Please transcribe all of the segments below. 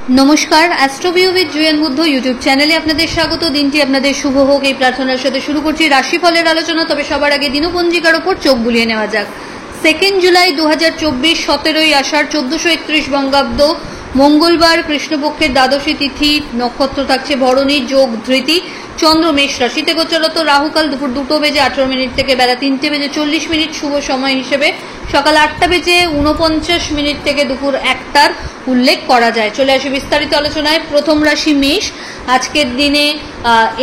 নমস্কার, অ্যাস্ট্রোভিউ with জুয়েন Buddha YouTube চ্যানেলে আপনাদের স্বাগত। দিনটি আপনাদের শুভ হোক এই প্রার্থনার সাথে শুরু করছি রাশিফলের আলোচনা। তবে সবার আগে দিনপঞ্জিকার ওপর চোখ বুলিয়ে নেওয়া যাক। 2 জুলাই 2024, 17ই আষাঢ়, 1431 বঙ্গাব্দ, মঙ্গলবার, কৃষ্ণপক্ষের দ্বাদশী তিথি, নক্ষত্র থাকছে ভরণী, যোগ ধৃতি, চন্দ্র মেষ রাশিতে গোচরত, রাহুকাল দুপুর 2:18 থেকে বেলা 3:40 শুভ সময় হিসেবে সকাল 8:49 থেকে দুপুর 1টার উল্লেখ করা যায়। চলে আসে বিস্তারিত আলোচনায়। প্রথম রাশি মেষ। আজকের দিনে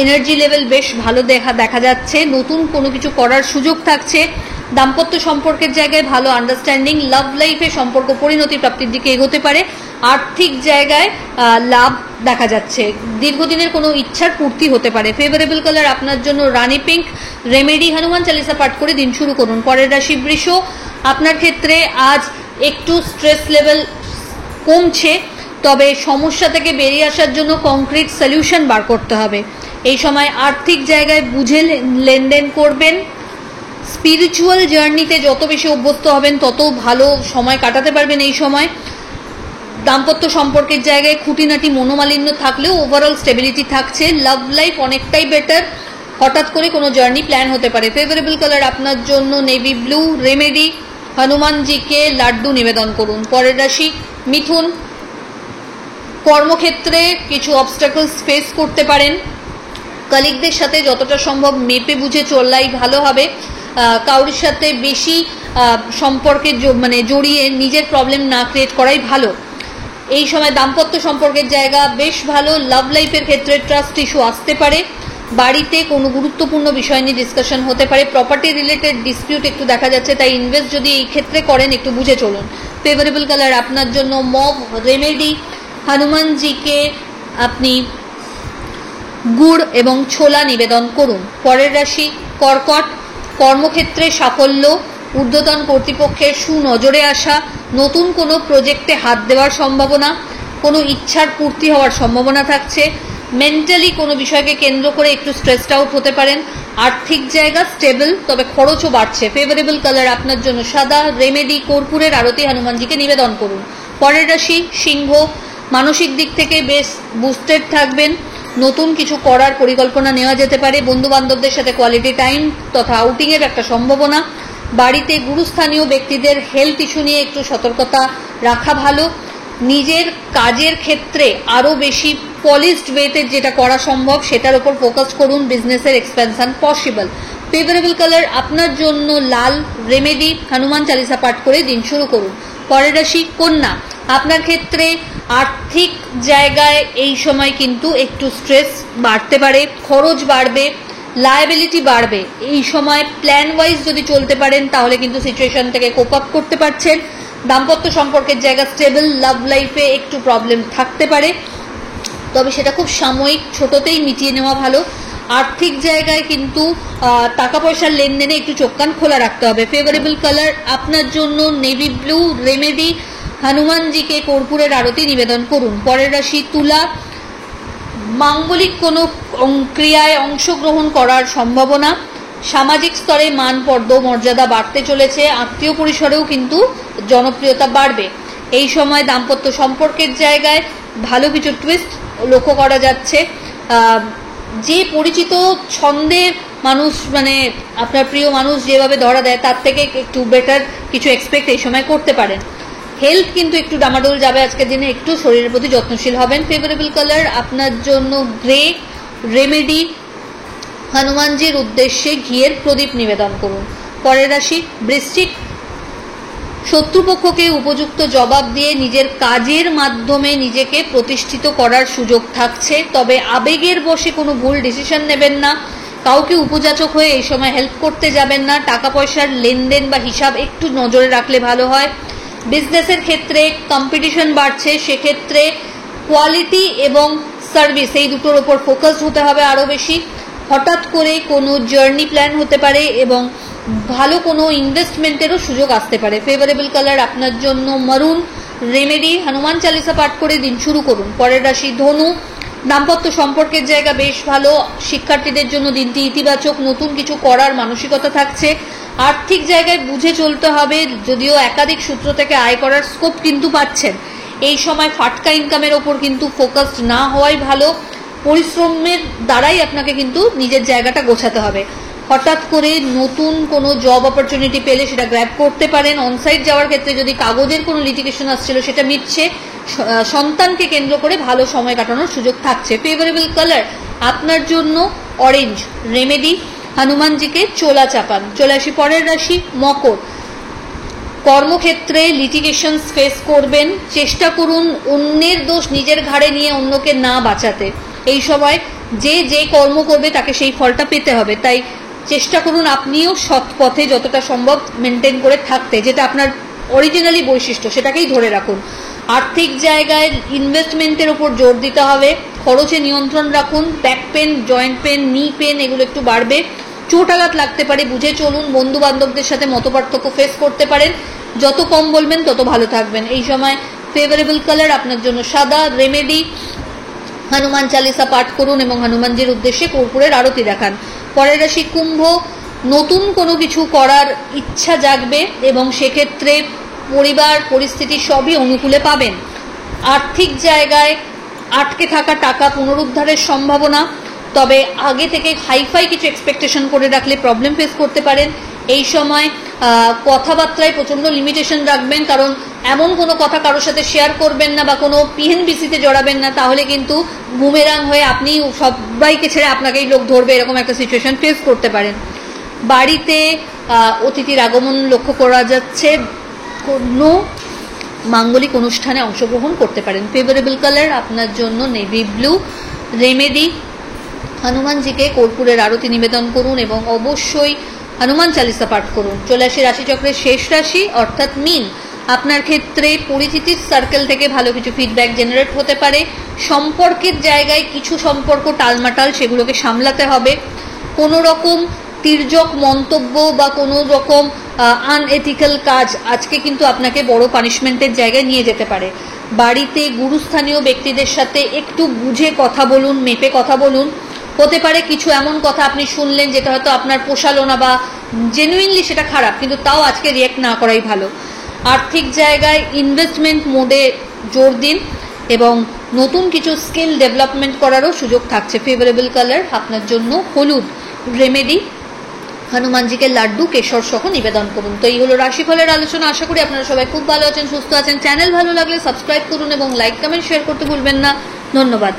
এনার্জি লেভেল বেশ ভালো দেখা যাচ্ছে। নতুন কোনো কিছু করার সুযোগ থাকছে। দাম্পত্য সম্পর্কের জায়গায় ভালো আন্ডারস্ট্যান্ডিং, লাভ লাইফে সম্পর্ক পরিণতি প্রাপ্তির দিকে এগোতে পারে। আর্থিক জায়গায় লাভ দেখা যাচ্ছে। দীর্ঘদিনের কোনো ইচ্ছার পূর্তি হতে পারে। ফেভারেবল কালার আপনার জন্য রানি পিঙ্ক। রেমেডি হনুমান চালিসা পাঠ করে দিন শুরু করুন। পরের রাশি বৃষ। আপনার ক্ষেত্রে আজ একটু স্ট্রেস লেভেল কমছে, তবে সমস্যা থেকে বেরিয়ে আসার জন্য কংক্রিট সলিউশন বার করতে হবে। এই সময় আর্থিক জায়গায় বুঝে লেনদেন করবেন। স্পিরিচুয়াল জার্নিতে যত বেশি অভ্যস্ত হবেন তত ভালো সময় কাটাতে পারবেন এই সময়। দাম্পত্য সম্পর্কের জায়গায় খুঁটিনাটি মনোমালিন্য থাকলেও ওভারঅল স্টেবিলিটি থাকছে। লাভ লাইফ অনেকটাই বেটার। হঠাৎ করে কোনো জার্নি প্ল্যান হতে পারে। ফেভারেবল কালার আপনার জন্য নেভি ব্লু। রেমেডি হনুমানজিকে লাড্ডু নিবেদন করুন। পরের রাশি মিথুন। কর্মক্ষেত্রে কিছু অবস্টাকলস ফেস করতে পারেন। কলিগদের সাথে যতটা সম্ভব মেপে বুঝে চললেই ভালো হবে। কাউরির সাথে বেশি সম্পর্কে জড়িয়ে নিজের প্রবলেম না ক্রিয়েট করাই ভালো। এই সময় দাম্পত্য সম্পর্কের জায়গা বেশ ভালো। লাভ লাইফের ক্ষেত্রে ট্রাস্ট ইস্যু আসতে পারে। বাড়িতে কোনো গুরুত্বপূর্ণ বিষয় নিয়ে ডিসকাশন হতে পারে। প্রপার্টি রিলেটেড ডিসপিউট একটু দেখা যাচ্ছে, তাই ইনভেস্ট যদি এই ক্ষেত্রে করেন একটু বুঝে চলুন। ফেভারেবল কালার আপনার জন্য মভ। রেমেডি হনুমানজিকে আপনি গুড় এবং ছোলা নিবেদন করুন। পরের রাশি কর্কট। কর্মক্ষেত্রে সাফল্য, ঊর্ধ্বতন কর্তৃপক্ষের সুনজরে আসা, নতুন কোনো প্রজেক্টে হাত দেওয়ার সম্ভাবনা, কোনো ইচ্ছার পূর্তি হওয়ার সম্ভাবনা থাকছে। মেন্টালি কোনো বিষয়কে কেন্দ্র করে একটু স্ট্রেসড আউট হতে পারেন। আর্থিক জায়গা স্টেবল, তবে খরচও বাড়ছে। ফেভারেবল কালার আপনার জন্য সাদা। রেমেডি কর্পূরের আরতি হনুমানজিকে নিবেদন করুন। পরের রাশি সিংহ। মানসিক দিক থেকে বেশ বুস্টেড থাকবেন। নতুন কিছু করার পরিকল্পনা নেওয়া যেতে পারে। বন্ধু বান্ধবদের সাথে কোয়ালিটি টাইম তথা আউটিংয়ের একটা সম্ভাবনা। বাড়িতে গুরুস্থানীয় ব্যক্তিদের হেলথ ইস্যু নিয়ে একটু সতর্কতা রাখা ভালো। নিজের কাজের ক্ষেত্রে আরও বেশি পলিশড ওয়েতে যেটা করা সম্ভব সেটার উপর ফোকাস করুন। বিজনেসের এক্সপেনশন পসিবল। ফেভারেবল কালার আপনার জন্য লাল। রেমেডি হনুমান চালিসা পাঠ করে দিন শুরু করুন। পরের রাশি কন্যা। আপনার ক্ষেত্রে আর্থিক জায়গায় এই সময় কিন্তু একটু স্ট্রেস বাড়তে পারে, খরচ বাড়বে, লায়াবিলিটি বাড়বে। এই সময় প্ল্যান ওয়াইজ যদি চলতে পারেন তাহলে কিন্তু সিচুয়েশন থেকে কোপ আপ করতে পারছেন। দাম্পত্য সম্পর্কের জায়গা স্টেবল। লাভ লাইফে একটু প্রবলেম থাকতে পারে, তবে সেটা খুব সাময়িক, ছোটতেই মিটিয়ে নেওয়া ভালো। আর্থিক জায়গায় কিন্তু টাকা পয়সার লেনদেনে একটু চোখ কান খোলা রাখতে হবে। ফেভারেবল কালার আপনার জন্য নেভি ব্লু। রেমেডি হনুমানজিকে কর্পূরের আরতি নিবেদন করুন। পরের রাশি তুলা। মাঙ্গলিক কোনো ক্রিয়ায় অংশগ্রহণ করার সম্ভাবনা। সামাজিক স্তরে মান মর্যাদা বাড়তে চলেছে। আত্মীয় পরিসরেও কিন্তু জনপ্রিয়তা বাড়বে। এই সময় দাম্পত্য সম্পর্কের জায়গায় ভালো কিছু টুইস্ট লক্ষ্য করা যাচ্ছে। যে পরিচিত ছন্দের মানুষ, আপনার প্রিয় মানুষ যেভাবে ধরা দেয় তার থেকে একটু বেটার কিছু এক্সপেক্ট এই সময় করতে পারেন। হেলথ কিন্তু একটু ডামাডোল যাবে আজকের দিনে। একটু শরীরের প্রতি যত্নশীল হবেন। ফেভারেবল কালার আপনার জন্য গ্রে। রেমেডি হনুমানজির উদ্দেশ্যে ঘিয়ের প্রদীপ নিবেদন করুন। পরের রাশি বৃশ্চিক। শত্রুপক্ষকে উপযুক্ত জবাব দিয়ে নিজের কাজের মাধ্যমে নিজেকে প্রতিষ্ঠিত করার সুযোগ থাকছে, তবে আবেগের বশে কোনো ভুল ডিসিশন নেবেন না। কাউকে উপযাচক হয়ে এই সময় হেল্প করতে যাবেন না। টাকা পয়সার লেনদেন বা হিসাব একটু নজরে রাখলে ভালো হয়। বিজনেসের ক্ষেত্রে কম্পিটিশন বাড়ছে, সেক্ষেত্রে কোয়ালিটি এবং সার্ভিস এই দুটোর ওপর ফোকাস হতে হবে আরও বেশি। হঠাৎ করে কোনো জার্নি প্ল্যান হতে পারে এবং ভালো কোনো ইনভেস্টমেন্টেরও সুযোগ আসতে পারে। ফেভারেবল কালার আপনার জন্য মারুন। রেমেডি হনুমান চালিসা পাঠ করে দিন শুরু করুন। পরের রাশি ধনু। দাম্পত্য সম্পর্কের জায়গা বেশ ভালো। শিক্ষার্থীদের জন্য দিনটি ইতিবাচক। নতুন কিছু করার মানসিকতা থাকছে। আর্থিক জায়গায় বুঝে চলতে হবে, যদিও একাধিক সূত্র থেকে আয় করার স্কোপ কিন্তু পাচ্ছেন। এই সময় ফাটকা ইনকামের ওপর কিন্তু ফোকাসড না হওয়াই ভালো। পরিশ্রমের দ্বারাই আপনাকে কিন্তু নিজের জায়গাটা গোছাতে হবে। হঠাৎ করে নতুন কোনো জব অপরচুনিটি পেলে সেটা গ্র্যাব করতে পারেন। অনসাইট যাওয়ার ক্ষেত্রে যদি কাগজের কোনো লিটিগেশন আসছিল সেটা মিটছে। সন্তানকে কেন্দ্র করে ভালো সময় কাটানোর সুযোগ থাকছে। ফেভারেবল কালার আপনার জন্য অরেঞ্জ। রেমেডি হনুমানজিকে চোলা চাপান। চলে আসি পরের রাশি মকর। কর্মক্ষেত্রে লিটিগেশন ফেস করবেন। চেষ্টা করুন অন্যের দোষ নিজের ঘাড়ে নিয়ে অন্যকে না বাঁচাতে। এই সময় যে কর্ম করবে তাকে সেই ফলটা পেতে হবে, তাই চেষ্টা করুন আপনিও সৎ পথে যতটা সম্ভব মেনটেন করে থাকতে, যেটা আপনার অরিজিনালি বৈশিষ্ট্য সেটাকেই ধরে রাখুন। আর্থিক জায়গায় ইনভেস্টমেন্টের ওপর জোর দিতে হবে। খরচে নিয়ন্ত্রণ রাখুন। ব্যাক পেন, জয়েন্ট পেন, নি পেন এগুলো একটু বাড়বে। চোট আঘাত লাগতে পারে, বুঝে চলুন। বন্ধু বান্ধবদের সাথে মতপার্থক্য ফেস করতে পারেন। যত কম বলবেন তত ভালো থাকবেন। এই সময় ফেভারেবল কালার আপনার জন্য সাদা। রেমেডি হনুমান চালিসা পাঠ করুন এবং হনুমানজির উদ্দেশ্যে কর্পূরের আরতি দেখান। পরের রাশি কুম্ভ। নতুন কোনো কিছু করার ইচ্ছা জাগবে এবং সেক্ষেত্রে পরিবার পরিস্থিতি সবই অনুকূলে পাবেন। আর্থিক জায়গায় আটকে থাকা টাকা পুনরুদ্ধারের সম্ভাবনা, তবে আগে থেকে হাইফাই কিছু এক্সপেকটেশন করে রাখলে প্রবলেম ফেস করতে পারেন। এই সময় কথাবার্তায় প্রচণ্ড লিমিটেশন রাখবেন, কারণ এমন কোনো কথা কারোর সাথে শেয়ার করবেন না বা কোনো পিএনবিসিতে জড়াবেন না, তাহলে কিন্তু বুমেরাং হয়ে আপনি সবাইকে ছেড়ে আপনাকেই লোক ধরবে, এরকম একটা সিচুয়েশন ফেস করতে পারেন। বাড়িতে অতিথির আগমন লক্ষ্য করা যাচ্ছে। কোনো মাঙ্গলিক অনুষ্ঠানে অংশগ্রহণ করতে পারেন। ফেভারেবল কালার আপনার জন্য নেভি ব্লু। রেমেডি হনুমানজিকে কর্পূরের আরতি নিবেদন করুন এবং অবশ্যই হনুমান চালিসা পাঠ করুন। চলে আসি রাশিচক্রের শেষ রাশি অর্থাৎ মীন। আপনার ক্ষেত্রে পরিচিতির সার্কেল থেকে ভালো কিছু ফিডব্যাক জেনারেট হতে পারে। সম্পর্কের জায়গায় কিছু সম্পর্ক টালমাটাল, সেগুলোকে সামলাতে হবে। কোনো রকম তির্যক মন্তব্য বা কোনো রকম আনএথিক্যাল কাজ আজকে কিন্তু আপনাকে বড় পানিশমেন্টের জায়গায় নিয়ে যেতে পারে। বাড়িতে গুরুস্থানীয় ব্যক্তিদের সাথে একটু বুঝে কথা বলুন, মেপে কথা বলুন। হতে পারে কিছু এমন কথা আপনি শুনলেন যেটা হয়তো আপনার পোষালো না বা জেনুইনলি সেটা খারাপ, কিন্তু তাও আজকে রিয়েক্ট না করাই ভালো। আর্থিক জায়গায় ইনভেস্টমেন্ট মোডে জোর দিন এবং নতুন কিছু স্কিল ডেভেলপমেন্ট করারও সুযোগ থাকছে। ফেভারেবল কালার আপনার জন্য হলুদ। রেমেডি হনুমানজিকে লাড্ডু কেশর সহ নিবেদন করুন। তো এই হলো রাশিফলের আলোচনা। আশা করি আপনারা সবাই খুব ভালো আছেন, সুস্থ আছেন। চ্যানেল ভালো লাগলে সাবস্ক্রাইব করুন এবং লাইক কমেন্ট শেয়ার করতে ভুলবেন না। ধন্যবাদ।